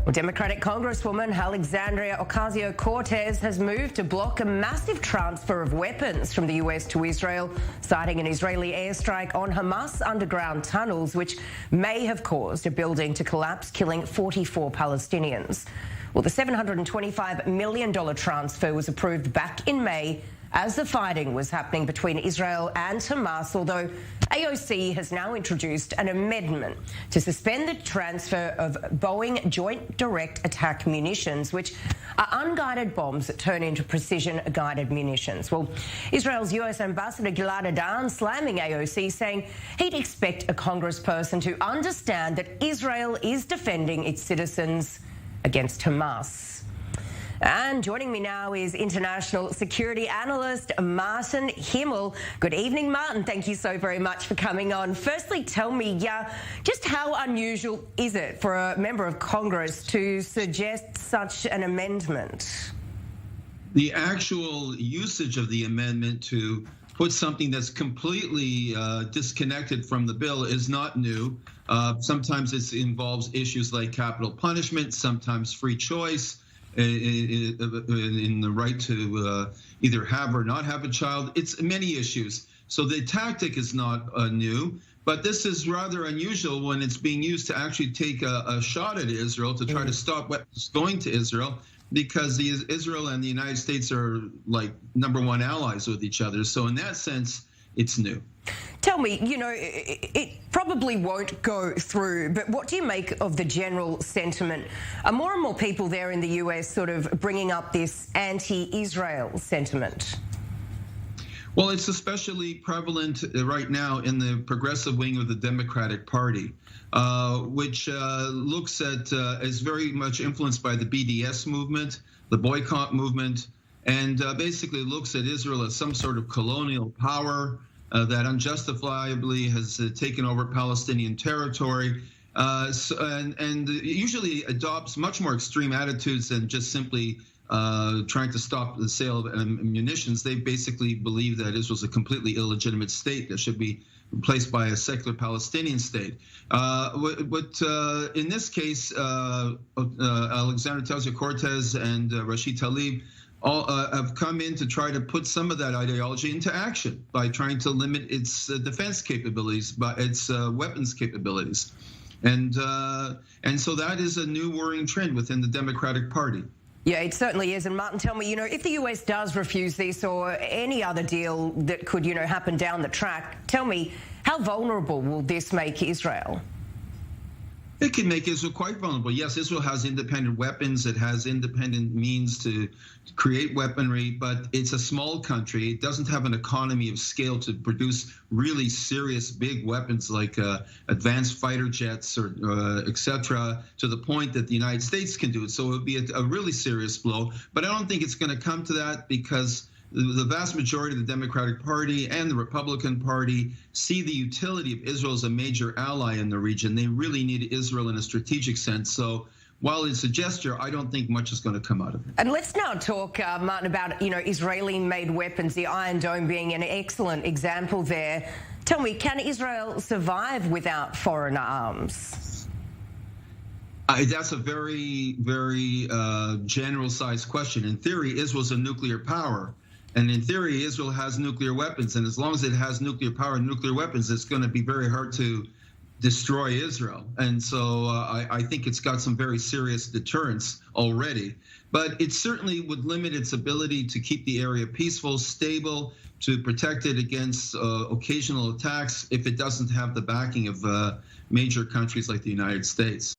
Well, Democratic Congresswoman Alexandria Ocasio-Cortez has moved to block a massive transfer of weapons from the US to Israel, citing an Israeli airstrike on Hamas underground tunnels, which may have caused a building to collapse, killing 44 Palestinians. Well, the $725 million transfer was approved back in May as the fighting was happening between Israel and Hamas, although AOC has now introduced an amendment to suspend the transfer of Boeing Joint Direct Attack munitions, which are unguided bombs that turn into precision-guided munitions. Well, Israel's US Ambassador Gilad Erdan slamming AOC, saying he'd expect a congressperson to understand that Israel is defending its citizens against Hamas. And joining me now is international security analyst Martin Himmel. Good evening, Martin. Thank you so very much for coming on. Firstly, tell me, just how unusual is it for a member of Congress to suggest such an amendment? The actual usage of the amendment to put something that's completely disconnected from the bill is not new. Sometimes it involves issues like capital punishment, sometimes free choice, in the right to either have or not have a child. It's many issues. So the tactic is not new, but this is rather unusual when it's being used to actually take a shot at Israel to try to stop weapons going to Israel, because Israel and the United States are like #1 allies with each other. So in that sense, it's new. Tell me, it probably won't go through, but what do you make of the general sentiment? Are more and more people there in the US sort of bringing up this anti-Israel sentiment? Well, it's especially prevalent right now in the progressive wing of the Democratic Party, which looks at, is very much influenced by the BDS movement, the boycott movement, and basically looks at Israel as some sort of colonial power that unjustifiably has taken over Palestinian territory, and usually adopts much more extreme attitudes than just simply trying to stop the sale of munitions. They basically believe that Israel's a completely illegitimate state that should be replaced by a secular Palestinian state. But in this case, Alexandria Ocasio-Cortez and Rashid Tlaib all have come in to try to put some of that ideology into action by trying to limit its defense capabilities, but its weapons capabilities. And so that is a new worrying trend within the Democratic Party. Yeah, it certainly is. And Martin, tell me, if the US does refuse this or any other deal that could, happen down the track, tell me, how vulnerable will this make Israel? It can make Israel quite vulnerable. Yes, Israel has independent weapons. It has independent means to create weaponry, but it's a small country. It doesn't have an economy of scale to produce really serious big weapons like advanced fighter jets or et cetera, to the point that the United States can do it. So it would be a really serious blow. But I don't think it's going to come to that, because the vast majority of the Democratic Party and the Republican Party see the utility of Israel as a major ally in the region. They really need Israel in a strategic sense. So while it's a gesture, I don't think much is going to come out of it. And let's now talk, Martin, about, Israeli-made weapons, the Iron Dome being an excellent example there. Tell me, can Israel survive without foreign arms? That's a very, very general-sized question. In theory, Israel's a nuclear power. And in theory, Israel has nuclear weapons. And as long as it has nuclear power and nuclear weapons, it's going to be very hard to destroy Israel. And so I think it's got some very serious deterrence already. But it certainly would limit its ability to keep the area peaceful, stable, to protect it against occasional attacks if it doesn't have the backing of major countries like the United States.